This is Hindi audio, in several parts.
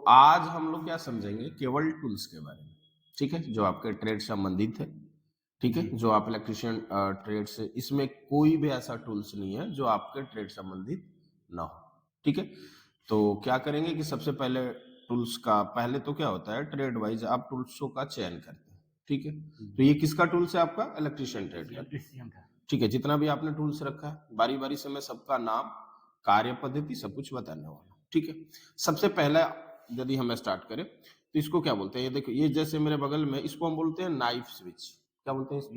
आज हम लोग क्या समझेंगे, केवल टूल्स के बारे में, ठीक है, जो आपके ट्रेड संबंधित है, ठीक है, जो आप इलेक्ट्रिशियन ट्रेड से, इसमें कोई भी ऐसा टूल्स नहीं है जो आपके ट्रेड संबंधित ना हो, ठीक है। तो क्या करेंगे कि सबसे पहले टूल्स का, पहले तो क्या होता है, ट्रेड वाइज आप टूल्सों का चयन करते हैं, ठीक है। तो ये किसका टूल्स है? आपका इलेक्ट्रिशियन ट्रेड का, ठीक है। जितना भी आपने टूल्स रखा है, बारी बारी से मैं सबका नाम, कार्य पद्धति, सब कुछ बताने वाला, ठीक है। सबसे पहला यदि हम स्टार्ट करें तो इसको क्या बोलते हैं, ये देखो, ये जैसे मेरे बगल में, इसको हम बोलते हैं नाइफ स्विच। क्या बोलते हैं इसको?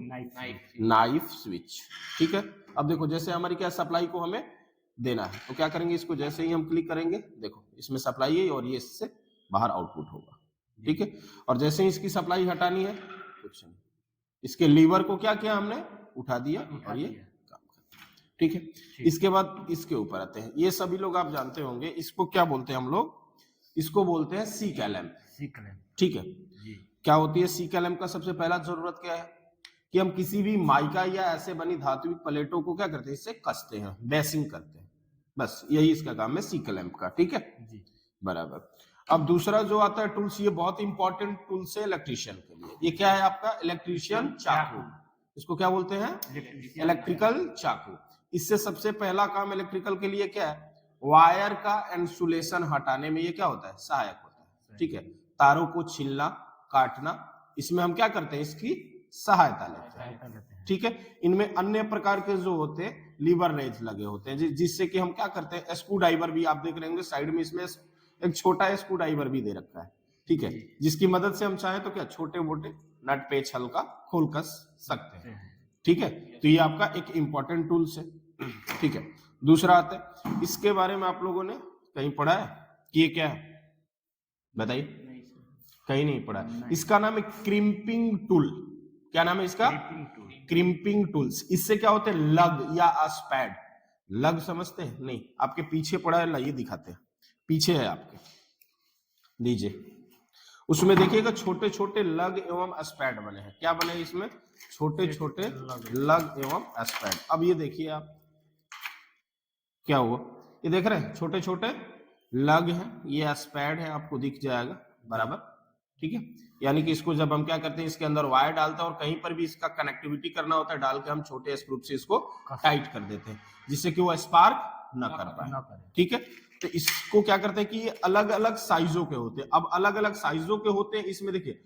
नाइफ स्विच, ठीक है। अब देखो, जैसे हमारी क्या सप्लाई को हमें देना है, तो क्या करेंगे, इसको जैसे ही हम क्लिक करेंगे, देखो इसमें सप्लाई है और ये इससे बाहर आउटपुट होगा, ठीक है। और जैसे ही इसकी सप्लाई हटानी है, कुछ नहीं, इसके लीवर को क्या किया हमने, उठा दिया और ये काम कर, ठीक है। इसके बाद इसके ऊपर आते हैं, ये सभी लोग आप जानते होंगे, इसको क्या बोलते हैं हम लोग, इसको बोलते हैं सी कैलम, ठीक है। क्या होती है सी कैलम का सबसे पहला जरूरत क्या है कि हम किसी भी माइका या ऐसे बनी धात्विक प्लेटों को क्या करते हैं, इससे कसते हैं, बेसिंग करते हैं, बस यही इसका काम है सी कैलम का, ठीक है जी, बराबर। अब दूसरा जो आता है टूल्स, ये बहुत इंपॉर्टेंट टूल्स है इलेक्ट्रिशियन के लिए, ये क्या है आपका, इलेक्ट्रिशियन चाकू, इसको क्या बोलते हैं, इलेक्ट्रिकल चाकू। इससे सबसे पहला काम इलेक्ट्रिकल के लिए क्या है, वायर का इंसुलेशन हटाने में ये क्या होता है, सहायक होता है, ठीक है। तारों को छीलना, काटना, इसमें हम क्या करते हैं, इसकी सहायता लेते हैं, ठीक है। इनमें अन्य प्रकार के जो होते हैं लीवर रेज लगे होते हैं, जिससे कि हम क्या करते हैं, स्क्रू ड्राइवर भी आप देख रहे होंगे साइड में, इसमें एक छोटा स्क्रू ड्राइवर भी दे रखा है, ठीक है, जिसकी मदद से हम चाहें तो क्या छोटे मोटे नट पेच हल्का खोल कस सकते हैं, ठीक है। तो ये आपका एक इंपॉर्टेंट टूल्स है, ठीक है। दूसरा आता है, इसके बारे में आप लोगों ने कहीं पढ़ा है कि ये क्या है, बताइए, कहीं नहीं पढ़ा। इसका नाम है क्रिम्पिंग टूल। क्या नाम है इसका, क्रिम्पिंग टूल्स। इससे क्या होते हैं, लग या स्पैड, लग समझते हैं, नहीं, आपके पीछे पड़ा है, लाइए दिखाते हैं, पीछे है आपके, लीजिए, उसमें देखिएगा छोटे छोटे लग एवं स्पैड बने हैं। क्या बने इसमें, छोटे छोटे लग एवं स्पैड। अब ये देखिए आप, क्या हुआ, ये देख रहे हैं, छोटे छोटे लग हैं, ये स्पैड है, आपको दिख जाएगा, बराबर, ठीक है। यानी कि इसको जब हम क्या करते हैं, इसके अंदर वायर डालते हैं और कहीं पर भी इसका कनेक्टिविटी करना होता है, डाल के हम छोटे स्क्रू से इसको टाइट कर देते हैं, जिससे कि वो स्पार्क ना कर पाए, ठीक है। तो इसको क्या करते हैं कि ये अलग अलग साइजों के होते हैं। अब अलग अलग साइजों के होते हैं, इसमें देखिए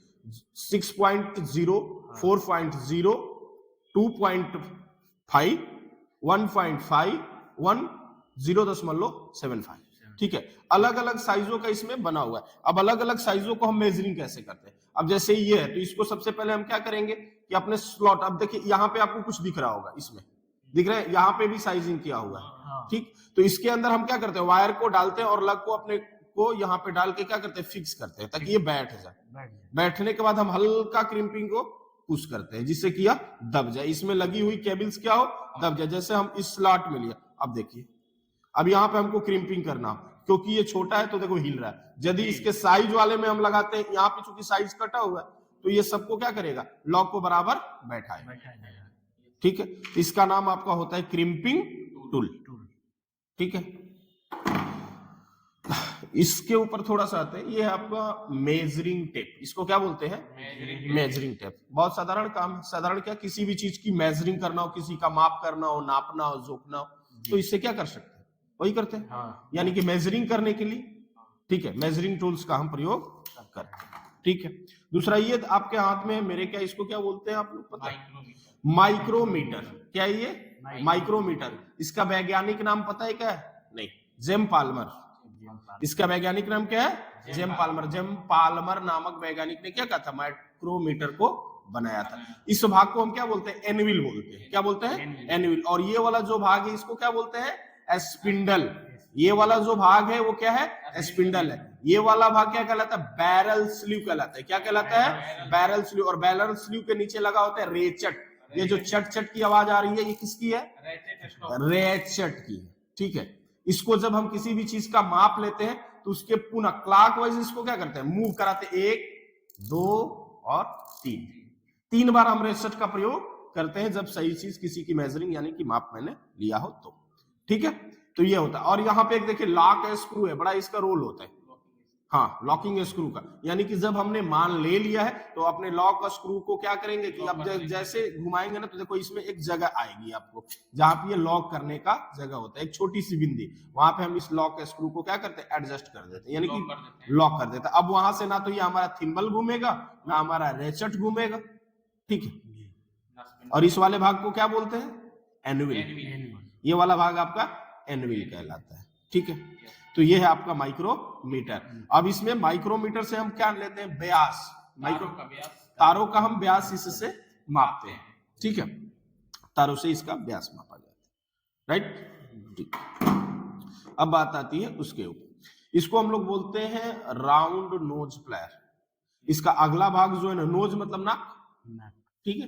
6.0, 4.0, 2.5, 1.5, 0.75, ठीक है। अलग अलग साइजों का इसमें बना हुआ है। अब अलग अलग साइजों को हम मेजरिंग कैसे करते हैं, अब जैसे ये है, तो इसको सबसे पहले हम क्या करेंगे कि अपने स्लॉट, अब देखिए यहाँ पे आपको कुछ दिख रहा होगा, इसमें दिख रहा है, यहाँ पे भी साइजिंग किया हुआ है, ठीक। तो इसके अंदर हम क्या करते हैं, वायर को डालते हैं और लग को अपने को यहाँ पे डाल के क्या करते हैं, फिक्स करते हैं, ताकि ये बैठ जाए। बैठने के बाद हम हल्का क्रिम्पिंग को पुश करते हैं, जिससे कि यह दब जाए, इसमें लगी हुई केबल्स क्या हो, दब जाए। जैसे हम इस स्लॉट में लिया, अब देखिए, अब यहाँ पे हमको क्रिम्पिंग करना, क्योंकि ये छोटा है तो देखो हिल रहा है। यदि इसके साइज वाले में हम लगाते हैं, यहाँ पे चूंकि साइज कटा हुआ है, तो ये सबको क्या करेगा, लॉक को बराबर बैठाएगा, ठीक है। इसका नाम आपका होता है क्रिम्पिंग टूल, ठीक है। इसके ऊपर थोड़ा सा आते हैं, ये है आपका मेजरिंग टेप। इसको क्या बोलते हैं, मेजरिंग टेप। बहुत साधारण काम है, साधारण क्या, किसी भी चीज की मेजरिंग करना हो, किसी का माप करना हो, नापना हो, जोखना हो, तो इससे क्या कर सकते हैं, वही करते हैं, यानी कि मेजरिंग करने के लिए, ठीक है, मेजरिंग टूल्स का हम प्रयोग करते हैं, ठीक है। दूसरा ये आपके हाथ में है, मेरे क्या, इसको क्या बोलते हैं आप लोग पता है, माइक्रोमीटर। क्या ये, माइक्रोमीटर। इसका वैज्ञानिक नाम पता है क्या है, नहीं, जेम पाल्मर। इसका वैज्ञानिक नाम क्या है, जेम पाल्मर। जेम पाल्मर नामक वैज्ञानिक ने क्या कहा था, माइक्रोमीटर को बनाया था। इस भाग को हम क्या बोलते हैं, एनविल बोलते हैं। क्या बोलते हैं, एनविल। और ये वाला जो भाग है, इसको क्या बोलते हैं, स्पिंडल। ये वाला जो भाग है वो क्या है, स्पिंडल है। ये वाला भाग क्या कहलाता है, बैरल स्लीव कहलाता है। क्या कहलाता है, बैरल स्लीव। और बैरल स्लीव के नीचे लगा होता है रेचट। ये जो चट चट की आवाज आ रही है, ये किसकी है, रेचट की, ठीक है। इसको जब हम किसी भी चीज का माप लेते हैं, तो उसके पुनः क्लॉकवाइज इसको क्या करते हैं, मूव कराते हैं, 1, 2 और 3 बार हम रेचट का प्रयोग करते हैं, जब सही चीज किसी की मेजरिंग यानी कि माप मैंने लिया हो तो, ठीक है। तो ये होता है। और यहाँ पे एक देखिए लॉक स्क्रू है, बड़ा इसका रोल होता है, हाँ, लॉकिंग स्क्रू का, यानी कि जब हमने मान ले लिया है तो अपने लॉक स्क्रू को क्या करेंगे कि अब जैसे घुमाएंगे ना तो देखो इसमें एक जगह आएगी आपको जहां पे ये लॉक करने का जगह होता है, एक छोटी सी बिंदी, वहां पे हम इस लॉक स्क्रू को क्या करते हैं, एडजस्ट कर देते हैं, यानी कि लॉक कर देते हैं। अब वहां से ना तो ये हमारा थिम्बल घूमेगा ना हमारा रेचट घूमेगा, ठीक है। और इस वाले भाग को क्या बोलते हैं, एनविल। ये वाला भाग आपका एनविल कहलाता है, ठीक है। तो ये है आपका माइक्रोमीटर। अब इसमें माइक्रोमीटर से हम क्या लेते हैं, व्यास, तारों का हम व्यास इससे मापते हैं, ठीक है, तारों से इसका व्यास मापा जाता है, राइट, ठीक। अब बात आती है उसके ऊपर, इसको हम लोग बोलते हैं राउंड नोज प्लायर। इसका अगला भाग जो है ना, नोज मतलब नाक, ठीक है,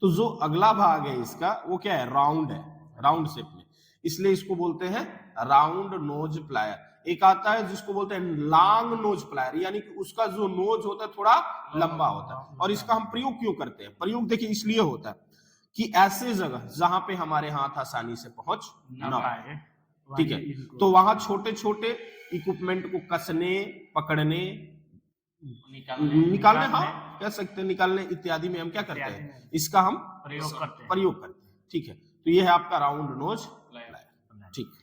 तो जो अगला भाग है इसका वो क्या है, राउंड है, राउंड शेप में, इसलिए इसको बोलते हैं राउंड नोज प्लायर। एक आता है जिसको बोलते हैं लॉन्ग नोज प्लायर, यानी कि उसका जो नोज होता है थोड़ा लंबा होता है। और इसका हम प्रयोग क्यों करते हैं, प्रयोग देखिए इसलिए होता है कि ऐसे जगह जहां पे हमारे हाथ आसानी से पहुंच ना पाए, ठीक है, तो वहां छोटे छोटे इक्विपमेंट को कसने, पकड़ने, निकालने, हाँ कह सकते हैं, निकालने इत्यादि में हम क्या करते हैं, इसका हम प्रयोग करते हैं, ठीक है। तो ये है आपका राउंड नोज प्लायर, ठीक।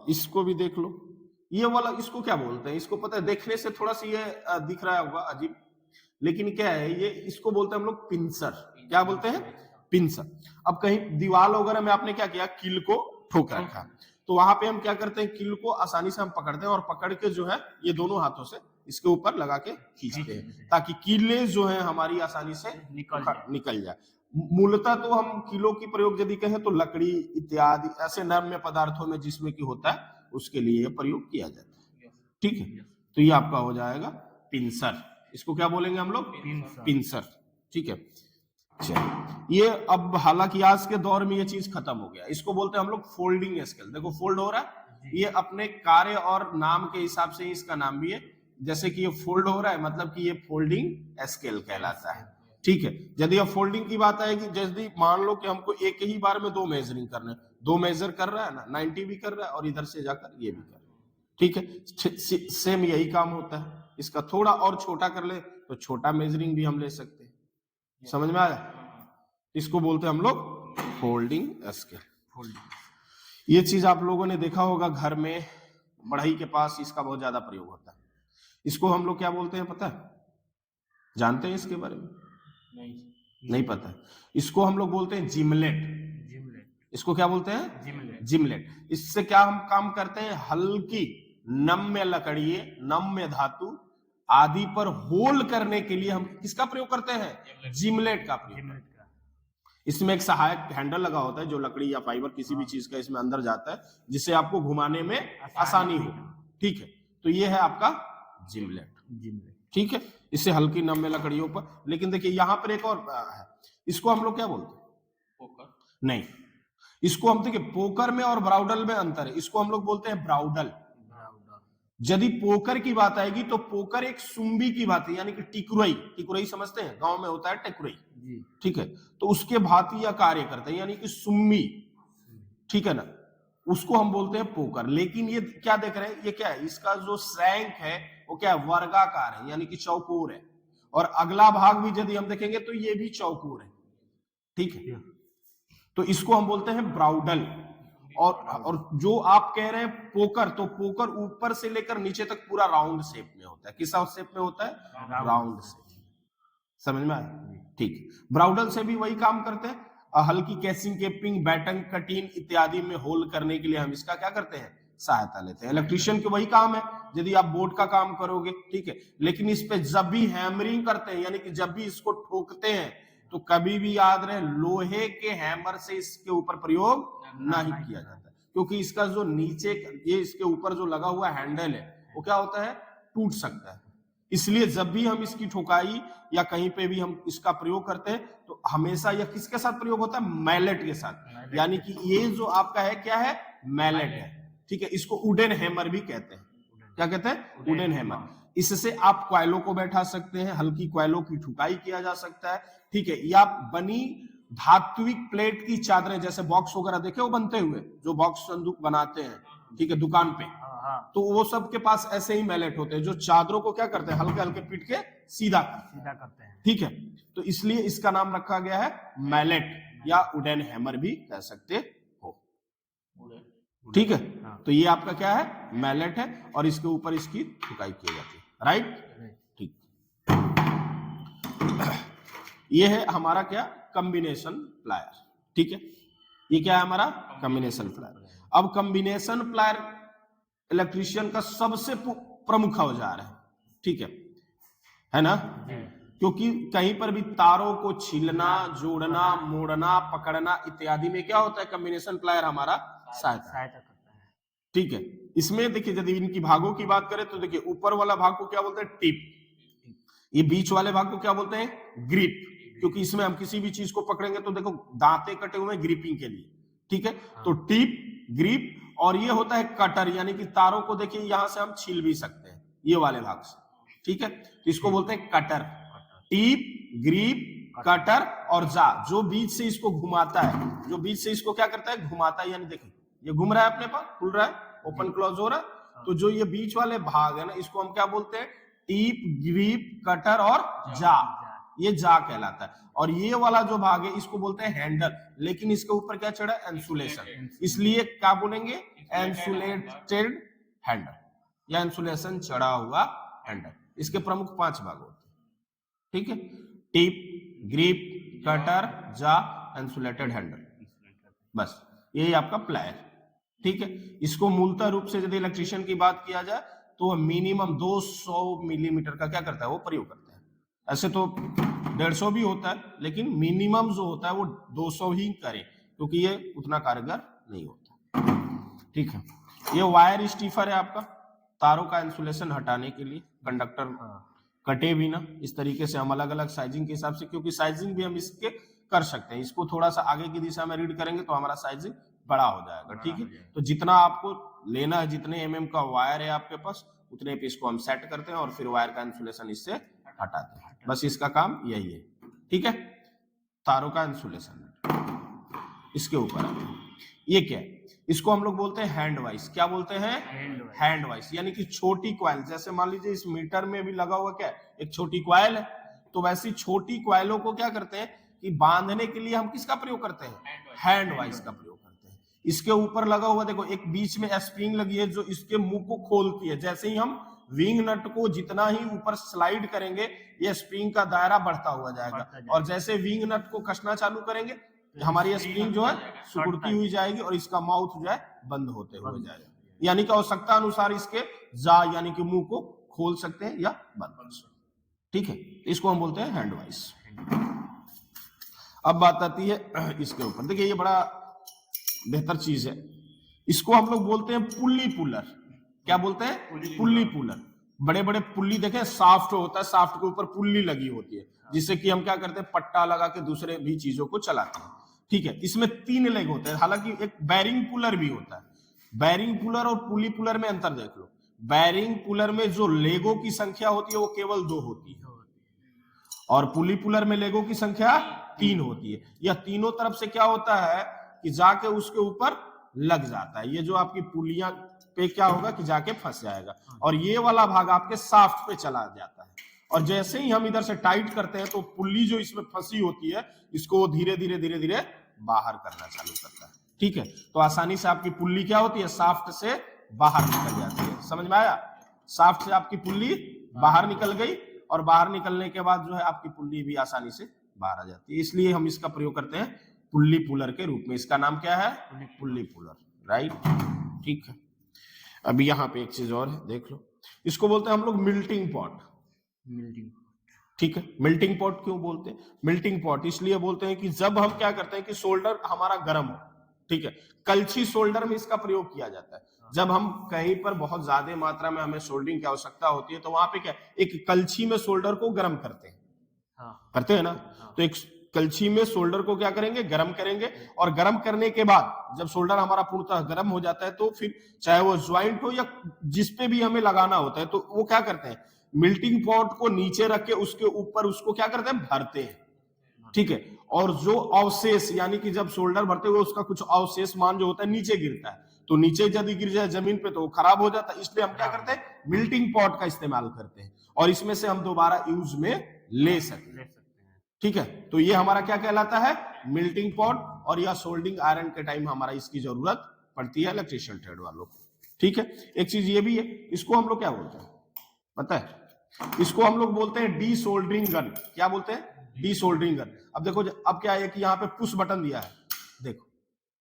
इसको भी देख लो, ये वाला इसको क्या बोलते हैं, इसको पता है, देखने से थोड़ा सा ये दिख रहा होगा अजीब, लेकिन क्या है ये, इसको बोलते हैं हम लोग पिंसर। क्या बोलते हैं, पिंसर। अब कहीं दीवार वगैरह में आपने क्या किया, कील को ठोक रखा, तो वहां पे हम क्या करते हैं, कील को आसानी से हम पकड़ते हैं और पकड़ के जो है ये दोनों हाथों से इसके ऊपर लगा के खींचते हैं ताकि कीलें जो है हमारी आसानी से निकल जाए। मूलतः तो हम कीलों की प्रयोग यदि कहें तो लकड़ी इत्यादि ऐसे नम्य पदार्थों में जिसमें की होता है उसके लिए प्रयोग किया जाता है, ठीक है। तो ये आपका हो जाएगा पिंसर, इसको क्या बोलेंगे हम लोग, पिंसर, ठीक है। ये अब हालांकि आज के दौर में ये चीज खत्म हो गया, इसको बोलते हैं हम लोग फोल्डिंग स्केल। देखो फोल्ड हो रहा है, ये अपने कार्य और नाम के हिसाब से इसका नाम भी है, जैसे कि ये फोल्ड हो रहा है मतलब कि ये फोल्डिंग स्केल कहलाता है, ठीक है। यदि अब फोल्डिंग की बात आएगी, यदि मान लो कि हमको एक ही बार में दो मेजरिंग करना है, दो मेजर कर रहा है ना, 90 भी कर रहा है और इधर से जाकर ये भी कर रहा है, ठीक है, सेम यही काम होता है। इसका थोड़ा और छोटा कर ले तो छोटा मेजरिंग भी हम ले सकते हैं, समझ में आया, इसको बोलते हैं हम लोग फोल्डिंग स्केल। ये चीज आप लोगों ने देखा होगा घर में, बढ़ई के पास इसका बहुत ज्यादा प्रयोग होता है। इसको हम लोग क्या बोलते हैं पता है, जानते हैं इसके बारे में, नहीं पता। इसको हम लोग बोलते हैं जिमलेट। इसको क्या बोलते हैं, जिमलेट। इससे क्या हम काम करते हैं, हल्की नम्य लकड़ी, नम्य धातु आदि पर होल करने के लिए हम किसका प्रयोग करते हैं, जिमलेट का प्रयोग। इसमें एक सहायक हैंडल लगा होता है जो लकड़ी या फाइबर किसी भी चीज का इसमें अंदर जाता है जिससे आपको घुमाने में आसानी हो, ठीक है। तो ये है आपका जिमलेट, ठीक है। इससे हल्की नम्य लकड़ियों पर, लेकिन देखिए यहां पर एक और है, इसको हम लोग क्या बोलते हैं, पोकर नहीं, इसको हम देखिए पोकर में और ब्राउडल में अंतर है, इसको हम लोग बोलते हैं ब्राउडल। यदि पोकर की बात आएगी तो पोकर एक सुम्बी की बात है, यानी कि टिकुरई, टिकुरई समझते हैं, गांव में होता है टिकुरई, ठीक है, तो उसके भांति यह कार्य करते हैं, यानी कि सुम्बी, ठीक है ना, उसको हम बोलते हैं पोकर। लेकिन ये क्या देख रहे हैं, ये क्या है, इसका जो शैंक है वो क्या है, वर्गाकार है, यानी कि चौकोर है, और अगला भाग भी यदि हम देखेंगे तो ये भी चौकोर है, ठीक है। तो इसको हम बोलते हैं ब्राउडल। और जो आप कह रहे हैं पोकर, तो पोकर ऊपर से लेकर नीचे तक पूरा राउंड शेप में होता है। किस शेप में होता है, राउंड शेप, समझ में आया, ठीक। ब्राउडल से भी वही काम करते हैं, हल्की कैसिंग, केपिंग, बैटन, कटीन इत्यादि में होल करने के लिए हम इसका क्या करते हैं, सहायता लेते हैं। इलेक्ट्रिशियन के वही काम है यदि आप बोर्ड का काम करोगे, ठीक है। लेकिन इस पे जब भी हैमरिंग करते हैं, यानी कि जब भी इसको ठोकते हैं, तो कभी भी याद रहे लोहे के हैमर से इसके ऊपर प्रयोग नहीं किया जाता, क्योंकि इसका जो नीचे ये इसके ऊपर जो लगा हुआ हैंडल है वो क्या होता है, टूट सकता है। इसलिए जब भी हम इसकी ठोकाई या कहीं पे भी हम इसका प्रयोग करते हैं तो हमेशा यह किसके साथ प्रयोग होता है, मैलेट के साथ, यानी कि ये जो आपका है क्या है, मैलेट है, ठीक है। इसको वुडन हैमर भी कहते हैं, क्या कहते हैं, वुडन हैमर। इससे आप क्वाइलों को बैठा सकते हैं, हल्की क्वाइलों की ठुकाई किया जा सकता है, ठीक है। या बनी धात्विक प्लेट की चादरें, जैसे बॉक्स वगैरह देखे वो बनते हुए, जो बॉक्स संदूक बनाते हैं, ठीक है, दुकान पे, तो वो सब के पास ऐसे ही मैलेट होते हैं जो चादरों को क्या करते हैं, हल्के हल्के पीट के सीधा करते हैं। ठीक है, तो इसलिए इसका नाम रखा गया है मैलेट या वुडन हैमर भी कह सकते हो। ठीक है, तो ये आपका क्या है, मैलेट है और इसके ऊपर इसकी ठुकाई की जाती है। राइट, ठीक। ये है हमारा क्या, कॉम्बिनेशन प्लायर। ठीक है, ये क्या है हमारा कॉम्बिनेशन प्लायर। अब कॉम्बिनेशन प्लायर इलेक्ट्रीशियन का सबसे प्रमुख औजार है। ठीक है ना, क्योंकि कहीं पर भी तारों को छीलना, जोड़ना, मोड़ना, पकड़ना इत्यादि में क्या होता है, कॉम्बिनेशन प्लायर हमारा सहायता करता है। ठीक है, इसमें देखिए यदि इनकी भागों की बात करें तो देखिए ऊपर वाला भाग को क्या बोलते हैं, टिप। ये बीच वाले भाग को क्या बोलते हैं, ग्रिप, क्योंकि इसमें हम किसी भी चीज को पकड़ेंगे तो देखो दांते कटे हुए ग्रिपिंग के लिए। ठीक है, तो टिप, ग्रिप, और ये होता है कटर, यानी कि तारों को देखिए यहां से हम छील भी सकते हैं ये वाले भाग से। ठीक है, तो इसको बोलते हैं कटर। टिप, ग्रिप, कटर और जा, जो बीच से इसको घुमाता है, जो बीच से इसको क्या करता है, घुमाता है। यानी देखिए ये घूम रहा है अपने पास, खुल रहा है, ओपन क्लोज हो रहा है, तो जो ये बीच वाले भाग है ना, इसको हम क्या बोलते हैं, टिप, ग्रिप, कटर और जा, ये जा कहलाता है। और ये वाला जो भाग है इसको बोलते हैं हैंडल, लेकिन इसके ऊपर क्या चढ़ा है, इंसुलेशन, इसलिए क्या बोलेंगे, इंसुलेटेड हैंडल या इंसुलेशन चढ़ा हुआ हैंडल। इसके प्रमुख 5 भाग होते हैं। ठीक है, टिप, ग्रिप, कटर, जा, इंसुलेटेड हैंडल, बस यही आपका प्लायर। ठीक है, इसको मूलतः रूप से यदि इलेक्ट्रीशियन की बात किया जाए तो मिनिमम 200 मिलीमीटर का क्या करता है, वो प्रयोग करता है। ऐसे तो 150 भी होता है, लेकिन मिनिमम जो होता है वो 200 ही करें, क्योंकि ये उतना कारगर नहीं होता। ठीक है, ये वायर स्टीफर है आपका, तारों का इंसुलेशन हटाने के लिए, कंडक्टर कटे भी ना, इस तरीके से हम अलग अलग साइजिंग के हिसाब से, क्योंकि साइजिंग भी हम इसके कर सकते हैं, इसको थोड़ा सा आगे की दिशा में रीड करेंगे तो हमारा साइजिंग बड़ा हो जाएगा। ठीक है, तो जितना आपको लेना है, जितने एमएम का वायर है आपके पास, उतने पे इसको हम सेट करते हैं और फिर वायर का इंसुलेशन इससे हटाते हैं। बस इसका काम यही है। ठीक है, तारों का इंसुलेशन इसके ऊपर आते हैं। ये क्या है, इसको हम लोग बोलते हैं हैंड वाइस। क्या बोलते हैं, हैंड वाइस, यानी कि छोटी क्वाइल। जैसे मान लीजिए इस मीटर में भी लगा हुआ क्या है, एक छोटी क्वाइल है, तो वैसी छोटी क्वाइलों को क्या करते हैं कि बांधने के लिए हम किसका प्रयोग करते हैं, हैंड वाइस का प्रयोग करते हैं। इसके ऊपर लगा हुआ देखो एक बीच में स्प्रिंग लगी है जो इसके मुंह को खोलती है। जैसे ही हम विंग नट को जितना ही ऊपर स्लाइड करेंगे, ये स्प्रिंग का दायरा बढ़ता हुआ जाएगा, और जैसे विंग नट को कसना चालू करेंगे, हमारी स्प्रिंग जो है सिकुड़ती हुई जाएगी और इसका माउथ जो है बंद होते हुए जाएगा। यानी कि आवश्यकता अनुसार इसके जा यानी कि मुंह को खोल सकते हैं या बंद कर सकते हैं। ठीक है, इसको हम बोलते हैं हैंड वाइस। अब बात आती है इसके ऊपर, देखिए ये बड़ा बेहतर चीज है, इसको हम लोग बोलते हैं पुल्ली पुलर। क्या बोलते हैं, पुल्ली पुलर। बड़े बड़े पुल्ली देखें, साफ्ट होता है, साफ्ट के ऊपर पुल्ली लगी होती है, जिससे कि हम क्या करते हैं, पट्टा लगा के दूसरे भी चीजों को चलाते हैं। ठीक है, इसमें 3 लेग होते हैं, हालांकि एक बैरिंग पुलर भी होता है। बैरिंग पुलर और पुल्ली पुलर में अंतर देख लो। बैरिंग पुलर में जो लेगों की संख्या होती है वो केवल 2 होती है, और पुल्ली पुलर में लेगों की संख्या 3 होती है। यह तीनों तरफ से क्या होता है कि जाके उसके ऊपर लग जाता है। ये जो आपकी पुलियां पे क्या होगा कि जाके फंस जाएगा, और ये वाला भाग आपके साफ्ट पे चला जाता है। और जैसे ही हम इधर से टाइट करते हैं तो पुल्ली जो इसमें फंसी होती है, इसको धीरे धीरे धीरे धीरे बाहर करना चालू करता है। ठीक है, तो आसानी से आपकी पुल्ली क्या होती है, साफ्ट से बाहर निकल जाती है। समझ में आया, साफ्ट से आपकी पुल्ली बाहर निकल गई, और बाहर निकलने के बाद जो है आपकी पुल्ली भी आसानी से बाहर आ जाती है। इसलिए हम इसका प्रयोग करते हैं पुल्ली पुलर के रूप में। इसका नाम क्या है, पुल्ली पुलर। राइट, ठीक है। अभी यहाँ पे एक चीज और है, देख लो, इसको बोलते हैं हम लोग मिल्टिंग पॉट। ठीक है, मिल्टिंग पॉट क्यों बोलते हैं, मिल्टिंग पॉट इसलिए बोलते हैं कि जब हम क्या करते हैं कि सोल्डर हमारा गर्म हो, ठीक है, कलछी सोल्डर में इसका प्रयोग किया जाता है। जब हम कहीं पर बहुत ज्यादा मात्रा में हमें सोल्डरिंग की आवश्यकता होती है, तो वहां पे क्या, एक कलछी में सोल्डर को गर्म करते हैं। करते हैं ना, तो एक कलछी में सोल्डर को क्या करेंगे, गर्म करेंगे, और गर्म करने के बाद जब सोल्डर हमारा पूर्णतः गर्म हो जाता है, तो फिर चाहे वो ज्वाइंट हो या जिस पे भी हमें लगाना होता है, तो वो क्या करते हैं, मिल्टिंग पॉट को नीचे रख के उसके ऊपर उसको क्या करते हैं, भरते हैं। ठीक है, और जो अवशेष यानी कि जब सोल्डर भरते हुए उसका कुछ अवशेष मान जो होता है नीचे गिरता है, तो नीचे यदि गिर जाए जमीन पे तो वो खराब हो जाता है, इसलिए हम क्या करते हैं, मिल्टिंग पॉट का इस्तेमाल करते हैं और इसमें से हम दोबारा यूज में ले सकते हैं। ठीक है, तो ये हमारा क्या कहलाता है, मिल्टिंग पॉट, और यह सोल्डिंग आयरन के टाइम हमारा इसकी जरूरत पड़ती है इलेक्ट्रिशियन ट्रेड वालों को। ठीक है, एक चीज ये भी है, इसको हम लोग क्या बोलते हैं पता है, इसको हम लोग बोलते हैं डी सोल्डरिंग गन। क्या बोलते हैं, डी सोल्डरिंग गन। अब देखो, अब क्या है कि यहाँ पे पुश बटन दिया है, देखो,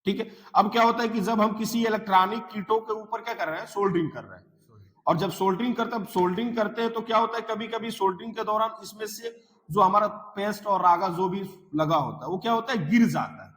ठीक है। अब क्या होता है कि जब हम किसी इलेक्ट्रॉनिक कीटों के ऊपर क्या कर रहे हैं, सोल्डरिंग कर रहे हैं, और जब सोल्डरिंग करते हैं तो क्या होता है, कभी कभी सोल्डरिंग के दौरान इसमें से जो हमारा पेस्ट और रागा जो भी लगा होता है वो क्या होता है, गिर जाता है,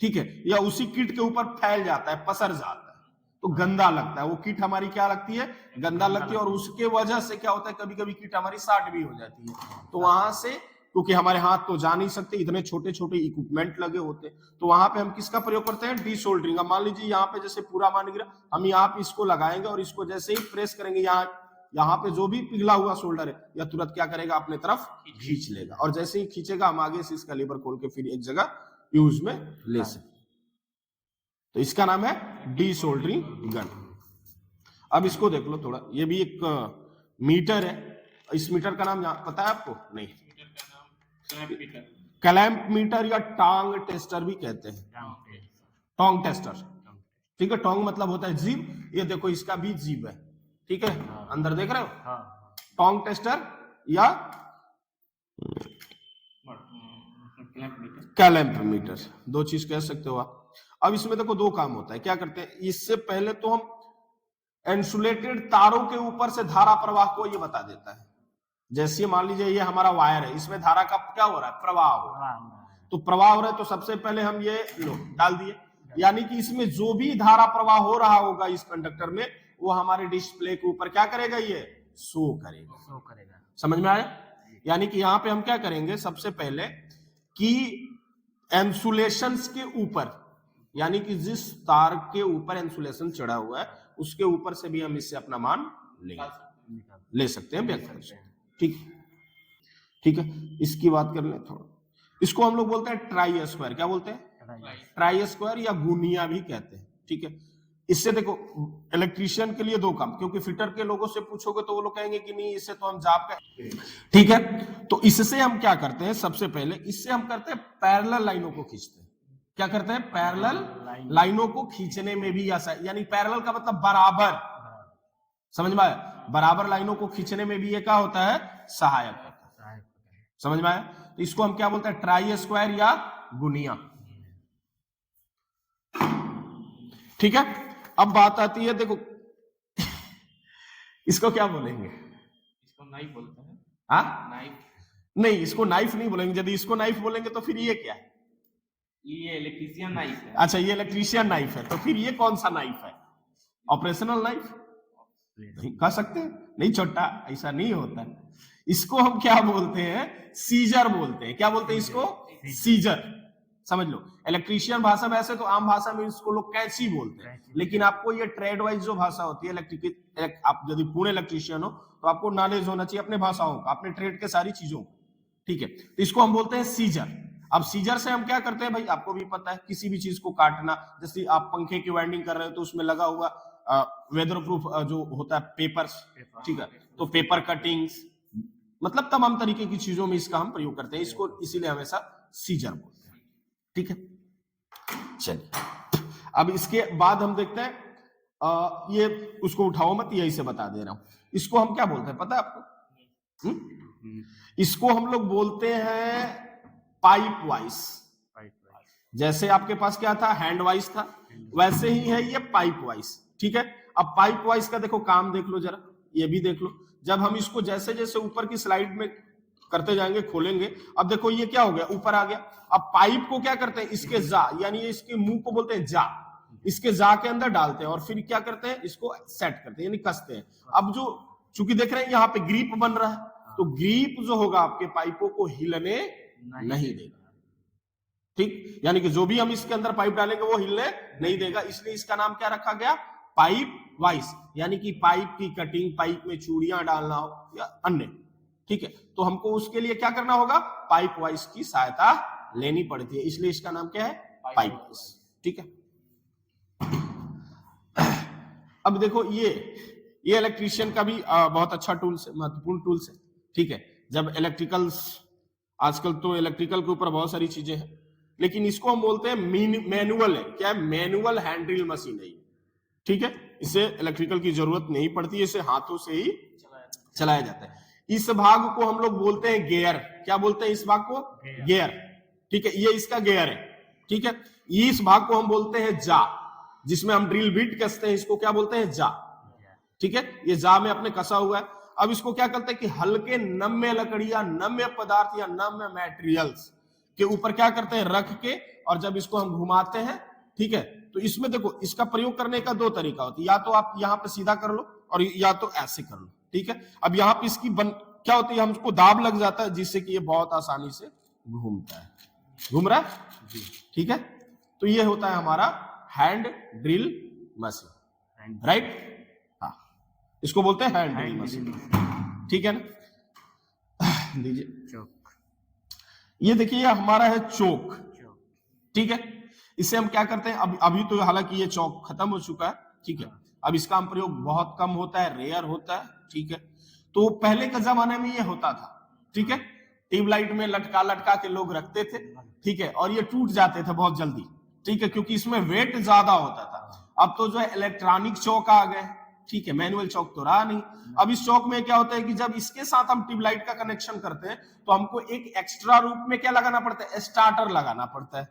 ठीक है, या उसी किट के ऊपर फैल जाता है, पसर जाता है, तो गंदा लगता है, वो किट हमारी क्या लगती है, गंदा लगती है, और उसके वजह से क्या होता है, कभी कभी किट हमारी शार्ट भी हो जाती है। तो वहां से, क्योंकि हमारे हाथ तो जा नहीं सकते, इतने छोटे छोटे इक्विपमेंट लगे होते हैं, तो वहां पे हम किसका प्रयोग करते हैं, डी सोल्डरिंग। अब मान लीजिए यहाँ पे जैसे पूरा मान लीजिए हम यहाँ पे इसको लगाएंगे और इसको जैसे ही प्रेस करेंगे, यहाँ पे जो भी पिघला हुआ शोल्डर है यह तुरंत क्या करेगा, अपने तरफ खींच लेगा, और जैसे ही खींचेगा हम आगे से इसका लीवर खोल के फिर एक जगह यूज में ले सकते। तो इसका नाम है डी सोल्डरिंग गन। अब इसको देख लो थोड़ा, ये भी एक मीटर है, इस मीटर का नाम पता है आपको, नहीं, क्लैंप मीटर या टांग टेस्टर भी कहते हैं, टोंग टेस्टर। ठीक है, टोंग मतलब होता है जीभ, ये देखो इसका भी जीभ है, ठीक है, अंदर देख रहे हो, टोंग टेस्टर या क्लैंप मीटर, दो चीज कह सकते हो आप। अब इसमें देखो दो काम होता है, क्या करते हैं, इससे पहले तो हम इंसुलेटेड तारों के ऊपर से धारा प्रवाह को ये बता देता है। जैसे मान लीजिए ये हमारा वायर है, इसमें धारा का क्या हो रहा है, प्रवाह हो रहा है, तो प्रवाह हो रहा है, तो सबसे पहले हम ये लो डाल दिए, यानी कि इसमें जो भी धारा प्रवाह हो रहा होगा इस कंडक्टर में, वो हमारे डिस्प्ले के ऊपर क्या करेगा, ये शो करेगा। समझ में आया, यानी कि यहाँ पे हम क्या करेंगे, सबसे पहले कि इंसुलेशन के ऊपर, यानी कि जिस तार के ऊपर इंसुलेशन चढ़ा हुआ है उसके ऊपर से भी हम इससे अपना मान ले सकते हैं, व्यक्त कर सकते हैं। ठीक है, इसकी बात कर ले थोड़ा, इसको हम लोग बोलते हैं ट्राई स्क्वायर। क्या बोलते हैं, ट्राई स्क्वायर या गुनिया भी कहते हैं। ठीक है, इससे देखो इलेक्ट्रीशियन के लिए दो काम, क्योंकि फिटर के लोगों से पूछोगे तो वो लोग कहेंगे कि नहीं इससे तो हम जाप का, ठीक है, तो इससे हम क्या करते हैं, सबसे पहले इससे हम करते हैं पैरेलल लाइनों को खींचते हैं। क्या करते हैं, पैरेलल लाइनों को खींचने में भी ऐसा, यानी पैरेलल का मतलब बराबर, समझ में आया, बराबर लाइनों को खींचने में भी ये क्या होता है, सहायक होता है। समझ में आया, तो इसको हम क्या बोलते हैं, ट्राई स्क्वायर या गुनिया। ठीक है, अब बात आती है, देखो इसको क्या बोलेंगे, इसको नाइफ बोलते हैं। हाँ, नाइफ नहीं, इसको नाइफ नहीं बोलेंगे, यदि इसको नाइफ बोलेंगे तो फिर ये क्या है, ये इलेक्ट्रीशियन नाइफ है। अच्छा, ये इलेक्ट्रीशियन नाइफ है, तो फिर ये कौन सा नाइफ है, ऑपरेशनल नाइफ नहीं कह सकते, नहीं छोटा, ऐसा नहीं होता। इसको हम क्या बोलते हैं, सीजर बोलते हैं। क्या बोलते हैं इसको, सीजर। समझ लो, इलेक्ट्रीशियन भाषा में, ऐसे तो आम भाषा में इसको लोग कैंची बोलते हैं, लेकिन आपको ये ट्रेड वाइज जो भाषा होती है इलेक्ट्रिक, आप यदि पूर्ण इलेक्ट्रीशियन हो तो आपको नॉलेज होना चाहिए अपने भाषाओं का, अपने ट्रेड के सारी चीजों को। ठीक है, तो इसको हम बोलते हैं सीजर। अब सीजर से हम क्या करते हैं भाई, आपको भी पता है, किसी भी चीज को काटना, जैसे आप पंखे की वाइंडिंग कर रहे हो तो उसमें लगा हुआ वेदर प्रूफ जो होता है पेपर्स, ठीक है, तो पेपर कटिंग्स, मतलब तमाम तरीके की चीजों में इसका हम प्रयोग करते हैं, इसको इसीलिए हमेशा सीजर बोलते हैं। ठीक है, चलिए अब इसके बाद हम देखते हैं, ये उसको उठाओ मत, यही से बता दे रहा हूं, इसको हम क्या बोलते हैं पता है आपको, इसको हम लोग बोलते हैं पाइप वाइस। जैसे आपके पास क्या था, हैंड वाइस था, वैसे ही है ये पाइप वाइस। ठीक है, अब पाइप वाइस का देखो काम देख लो जरा, ये भी देख लो, जब हम इसको जैसे जैसे ऊपर की स्लाइड में करते जाएंगे, खोलेंगे, अब देखो ये क्या हो गया, ऊपर आ गया। अब पाइप को क्या करते हैं, इसके जा, यानी इसके मुंह को बोलते हैं जा, इसके जा के अंदर डालते हैं और फिर क्या करते हैं, इसको सेट करते हैं, यानी कसते हैं। अब जो चूंकि देख रहे हैं यहाँ पे ग्रिप बन रहा है, तो ग्रिप जो होगा आपके पाइपों को हिलने नहीं देगा। ठीक, यानी कि जो भी हम इसके अंदर पाइप डालेंगे वो हिलने नहीं देगा, इसलिए इसका नाम क्या रखा गया, पाइप वाइस, यानी कि पाइप की कटिंग, पाइप में चूड़ियां डालना हो या अन्य। ठीक है, तो हमको उसके लिए क्या करना होगा, पाइप वाइस की सहायता लेनी पड़ती है, इसलिए इसका नाम क्या है, पाइप वाइस। ठीक है, अब देखो ये इलेक्ट्रीशियन का भी बहुत अच्छा टूल्स है, महत्वपूर्ण टूल्स है, ठीक है। जब इलेक्ट्रिकल्स, आजकल तो इलेक्ट्रिकल के ऊपर बहुत सारी चीजें हैं, लेकिन इसको हम बोलते हैं मैनुअल है। क्या है? मैनुअल हैंड ड्रिल मशीन है, ठीक है। इसे इलेक्ट्रिकल की जरूरत नहीं पड़ती, इसे हाथों से ही चलाया जाता है। इस भाग को हम लोग बोलते हैं गियर। क्या बोलते हैं इस भाग को? गियर, ठीक है। ये इसका गियर है, ठीक है। इस भाग को हम बोलते हैं जा, जिसमें हम ड्रिल बिट कसते हैं, इसको क्या बोलते हैं? जा, ठीक है। ये जा में अपने कसा हुआ है। अब इसको क्या करते हैं कि हल्के नम्य लकड़ियां, नम्य पदार्थ या नम्य मटेरियल्स के ऊपर क्या करते हैं? रख के, और जब इसको हम घुमाते हैं, ठीक है, तो इसमें देखो इसका प्रयोग करने का दो तरीका होता है। या तो आप यहाँ पे सीधा कर लो, और या तो ऐसे कर लो, ठीक है। अब यहाँ पे इसकी क्या होती है? हमको दाब लग जाता है, जिससे कि ये बहुत आसानी से घूमता है। घूम रहा है, ठीक है। तो ये होता है हमारा हैंड ड्रिल मशीन, राइट। हाँ, इसको बोलते हैं हैंड ड्रिल मशीन, ठीक है ना। दीजिए चौक। ये देखिए, ये हमारा है चौक, ठीक है। इससे हम क्या करते हैं? अभी तो हालांकि ये चौक खत्म हो चुका है, ठीक है। अब इसका हम प्रयोग बहुत कम होता है, रेयर होता है, ठीक है। तो पहले के जमाने में ये होता था, ठीक है। ट्यूबलाइट में लटका लटका के लोग रखते थे, ठीक है, और ये टूट जाते थे बहुत जल्दी, ठीक है, क्योंकि इसमें वेट ज्यादा होता था। अब तो जो है इलेक्ट्रॉनिक चौक आ गए, ठीक है, मैनुअल चौक तो रहा नहीं। अब इस चौक में क्या होता है कि जब इसके साथ हम ट्यूबलाइट का कनेक्शन करते हैं, तो हमको एक एक्स्ट्रा रूप में क्या लगाना पड़ता है? स्टार्टर लगाना पड़ता है।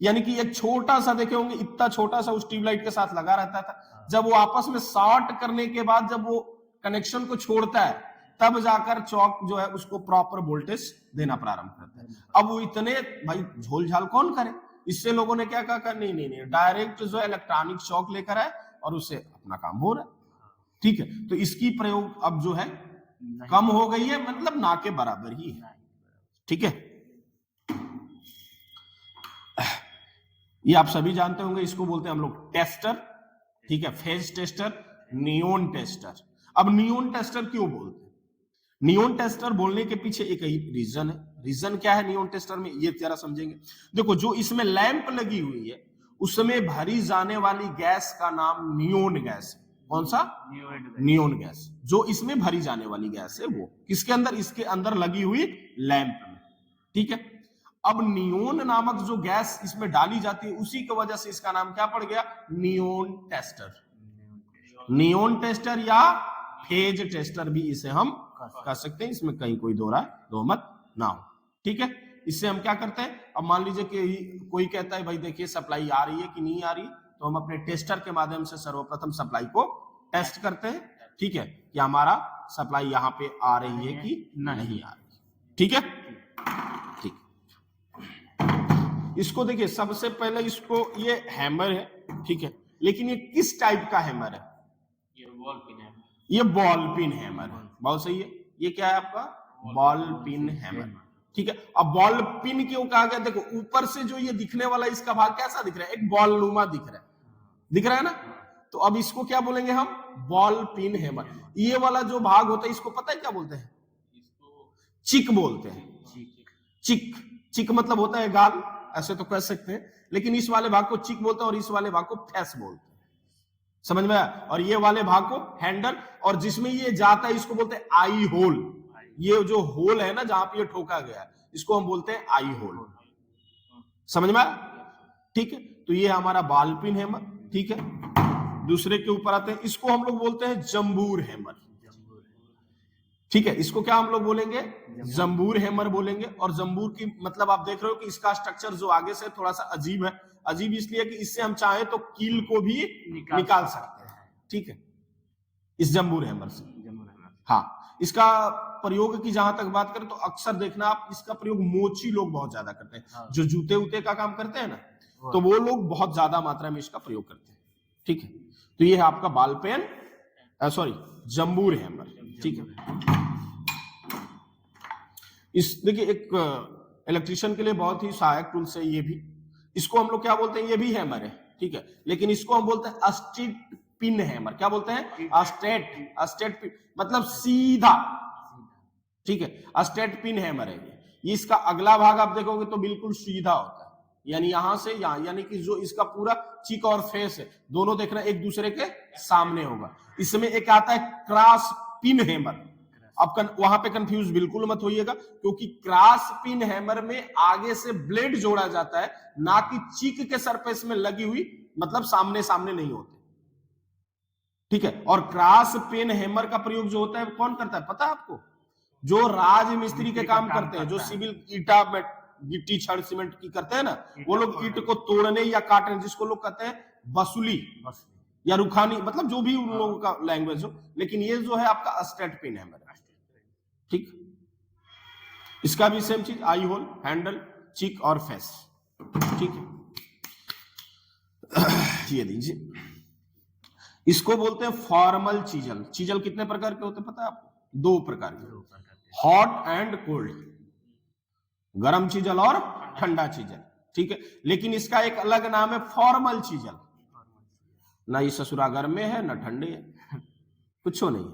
यानी कि एक छोटा सा, देखे होंगे इतना छोटा सा उस ट्यूबलाइट के साथ लगा रहता था। जब वो आपस में शॉर्ट करने के बाद जब वो कनेक्शन को छोड़ता है, तब जाकर चौक जो है उसको प्रॉपर वोल्टेज देना प्रारंभ करता है। अब वो इतने भाई झोल झाल कौन करे? इससे लोगों ने क्या कहा? नहीं नहीं नहीं, डायरेक्ट जो है इलेक्ट्रॉनिक चौक लेकर आए और उससे अपना काम हो रहा है, ठीक है। तो इसकी प्रयोग अब जो है कम हो गई है, मतलब ना के बराबर ही है, ठीक है। ये आप सभी जानते होंगे, इसको बोलते हैं हम लोग टेस्टर, ठीक है। Phase tester, neon tester. अब नियॉन टेस्टर क्यों बोलते हैं? नियॉन टेस्टर बोलने के पीछे एक ही रीजन है। रीजन क्या है नियॉन टेस्टर में, ये जरा समझेंगे। देखो, जो इसमें लैंप लगी हुई है, उसमें भरी जाने वाली गैस का नाम नियॉन गैस है। कौन सा? Neon gas. जो इसमें भरी जाने वाली गैस है, वो किसके अंदर? इसके अंदर लगी हुई लैंप में, ठीक है। अब नियॉन नामक जो गैस इसमें डाली जाती है, उसी की वजह से इसका नाम क्या पड़ गया? Neon tester. नियॉन टेस्टर या फेज टेस्टर भी इसे हम कह सकते हैं, इसमें कहीं कोई दो मत ना हो, ठीक है। इससे हम क्या करते हैं? अब मान लीजिए कि कोई कहता है भाई देखिए सप्लाई आ रही है कि नहीं आ रही, तो हम अपने टेस्टर के माध्यम से सर्वप्रथम सप्लाई को टेस्ट करते हैं, ठीक है, कि हमारा सप्लाई यहाँ पे आ रही है कि नहीं आ रही, ठीक है। ठीक, इसको देखिए, सबसे पहले इसको, ये हैमर है, ठीक है, लेकिन ये किस टाइप का हैमर है? ये बॉल पिन है। ये बॉल पिन हैमर है, बहुत सही है। ये क्या है आपका? बॉल पिन हैमर, ठीक है। अब बॉल पिन क्यों कहा गया? देखो, ऊपर से जो ये दिखने वाला इसका भाग कैसा दिख रहा है? एक बॉल नुमा दिख रहा है ना। तो अब इसको क्या बोलेंगे हम? Ball pin hammer. ये वाला जो भाग होता है, इसको पता है क्या बोलते हैं? चिक बोलते हैं। चिक, चिक मतलब होता है गाल, ऐसे तो कह सकते हैं, लेकिन इस वाले भाग को चिक बोलते हैं और इस वाले भाग को फैस बोलते हैं, समझ में आया? और ये वाले भाग को हैंडल, और जिसमें ये जाता है इसको बोलते हैं आई होल। ये जो होल है ना, जहां पे ये ठोका गया है, इसको हम बोलते हैं आई होल, समझ में आया? ठीक है। तो ये हमारा बॉल पिन हैमर, ठीक है। दूसरे के ऊपर आते हैं, इसको हम लोग बोलते हैं जंबूर हैमर, ठीक है। इसको क्या हम लोग बोलेंगे? जंबूर हैमर बोलेंगे। और जंबूर की मतलब आप देख रहे हो कि इसका स्ट्रक्चर जो आगे से थोड़ा सा अजीब है। अजीब इसलिए कि इससे हम चाहे तो कील को भी निकाल सकते हैं, ठीक है, इस जंबूर हैमर से। हाँ, इसका प्रयोग की जहां तक बात करें तो अक्सर देखना आप, इसका प्रयोग मोची लोग बहुत ज्यादा करते हैं। जो जूते उते का काम करते हैं ना, तो वो लोग बहुत ज्यादा मात्रा में इसका प्रयोग करते हैं, ठीक है। तो ये है आपका बॉल पेन, सॉरी, जंबूर हैमर, ठीक है। इस देखिए, एक इलेक्ट्रिशियन के लिए बहुत ही सहायक टूल्स है ये भी। इसको हम लोग क्या बोलते हैं? ये भी हैमर है, ठीक है, लेकिन इसको हम बोलते हैं स्ट्रेट पिन हैमर। क्या बोलते हैं? स्ट्रेट पिन मतलब सीधा, ठीक है, स्ट्रेट पिन हैमर है ये। इसका अगला भाग आप देखोगे तो बिल्कुल सीधा होता है, यानी यहां से यहां, यानी कि जो इसका पूरा चिक और फेस है दोनों देखना एक दूसरे के सामने होगा। इसमें एक आता है क्रॉस पिन हैमर। अब वहां पे कंफ्यूज बिल्कुल मत होइएगा, क्योंकि क्रॉस पिन हैमर में आगे से ब्लेड जोड़ा जाता है, ना कि चिक के सरफेस में लगी हुई, मतलब सामने सामने नहीं होते, ठीक है। और क्रॉस पिन हैमर का प्रयोग जो होता है कौन करता है पता है आपको? जो राज मिस्त्री के काम करते हैं, जो सिविल ईटा गिट्टी छड़ सीमेंट की करते हैं ना, वो लोग ईट को तोड़ने या काटने, जिसको लोग कहते हैं बसुली या रुखानी, मतलब जो भी उन लोगों का लैंग्वेज हो, लेकिन ये जो है आपका स्टेट पिन हैमर, ठीक। इसका भी सेम चीज, आई होल, हैंडल, चिक और फेस, ठीक है। ये दीजिए, इसको बोलते हैं फॉर्मल चीजल। चीजल कितने प्रकार के होते हैं पता है आपको? 2 प्रकार के, हॉट एंड कोल्ड, गरम चीजल और ठंडा चीजल, ठीक है। लेकिन इसका एक अलग नाम है फॉर्मल चीजल। ना ये ससुरा गर्म में है ना ठंडे है, कुछ नहीं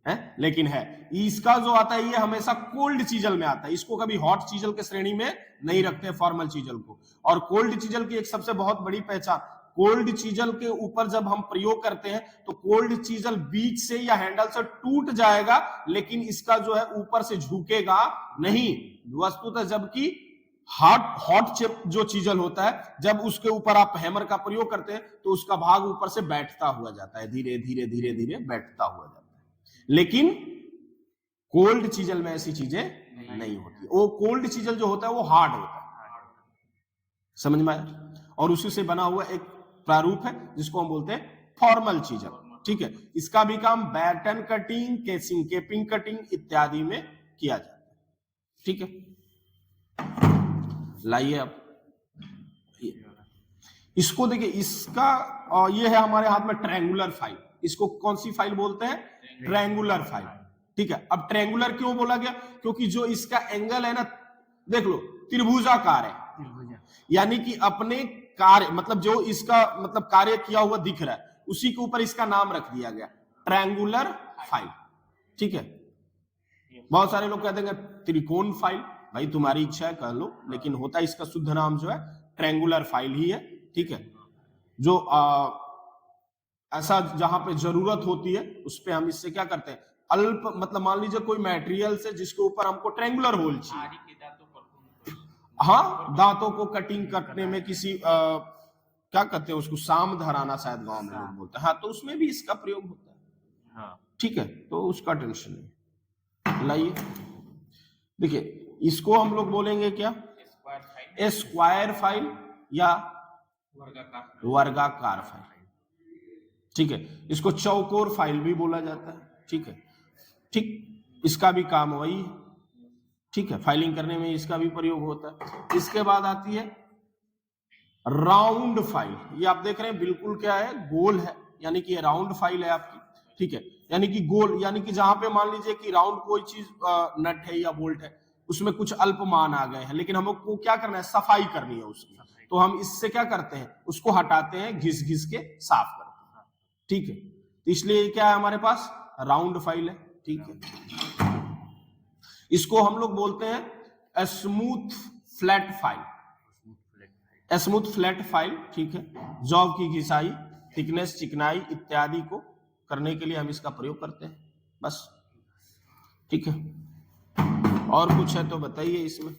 है, लेकिन है। इसका जो आता है ये हमेशा कोल्ड चीजल में आता है, इसको कभी हॉट चीजल के श्रेणी में नहीं रखते फॉर्मल चीजल को। और कोल्ड चीजल की एक सबसे बहुत बड़ी पहचान, कोल्ड चीजल के ऊपर जब हम प्रयोग करते हैं तो कोल्ड चीजल बीच से या हैंडल से टूट जाएगा, लेकिन इसका जो है ऊपर से झुकेगा नहीं वस्तुतः। जबकि हॉट जो चीजल होता है, जब उसके ऊपर आप हैमर का प्रयोग करते हैं तो उसका भाग ऊपर से बैठता हुआ जाता है, धीरे धीरे धीरे धीरे बैठता हुआ जाता है। लेकिन कोल्ड चीजल में ऐसी चीजें नहीं होती। वो कोल्ड चीजल जो होता है वो हार्ड होता है, समझ में आया? और उसी से बना हुआ एक प्रारूप है जिसको हम बोलते हैं फॉर्मल चीजल, ठीक है। इसका भी काम बैटन कटिंग, केसिंग केपिंग कटिंग इत्यादि में किया जाता है, ठीक है। लाइए अब इसको देखिए, इसका ये है हमारे हाथ में ट्रायंगुलर फाइल। इसको कौन सी फाइल बोलते हैं? ट्रायंगुलर फाइल, ठीक है। अब ट्रायंगुलर क्यों बोला गया? क्योंकि जो इसका एंगल है ना, देख लो त्रिभुजाकार है, यानी कि अपने कार्य, मतलब जो इसका मतलब कार्य किया हुआ दिख रहा है उसी के ऊपर इसका नाम रख दिया गया ट्रायंगुलर फाइल, ठीक है। बहुत सारे लोग कहते हैं त्रिकोण फाइल, भाई तुम्हारी इच्छा है कह लो, लेकिन होता है इसका शुद्ध नाम जो है ट्रायंगुलर फाइल ही है, ठीक है। जो ऐसा जहां पे जरूरत होती है उस पे हम इससे क्या करते हैं, अल्प, मतलब मान लीजिए कोई मटेरियल से जिसके ऊपर हमको ट्रायंगुलर होल चाहिए, हाँ, दांतों को कटिंग करने में किसी क्या कहते हैं उसको, साम धराना शायद गांव में लोग बोलते हैं, हाँ, तो उसमें भी इसका प्रयोग होता है, हाँ, ठीक है। तो उसका टेंशन नहीं। लाइए देखिए, इसको हम लोग बोलेंगे क्या? स्क्वायर फाइल या वर्गाकार फाइल, ठीक है। इसको चौकोर फाइल भी बोला जाता है, ठीक है, ठीक। इसका भी काम वही है, ठीक है, फाइलिंग करने में इसका भी प्रयोग होता है। इसके बाद आती है राउंड फाइल। ये आप देख रहे हैं बिल्कुल क्या है, गोल है, यानी कि ये राउंड फाइल है आपकी, ठीक है। यानी कि गोल, यानी कि जहां पे मान लीजिए कि राउंड कोई चीज नट है या बोल्ट है, उसमें कुछ अल्प मान आ गए हैं, लेकिन हमको क्या करना है, सफाई करनी है उसकी, तो हम इससे क्या करते हैं, उसको हटाते हैं, घिस घिस के साफ करते हैं, ठीक है। तो इसलिए क्या है हमारे पास, राउंड फाइल है, ठीक है। इसको हम लोग बोलते हैं smooth flat file, smooth flat file, ठीक है। जॉब की घिसाई, थिकनेस, चिकनाई इत्यादि को करने के लिए हम इसका प्रयोग करते हैं, बस, ठीक है। और कुछ है तो बताइए इसमें।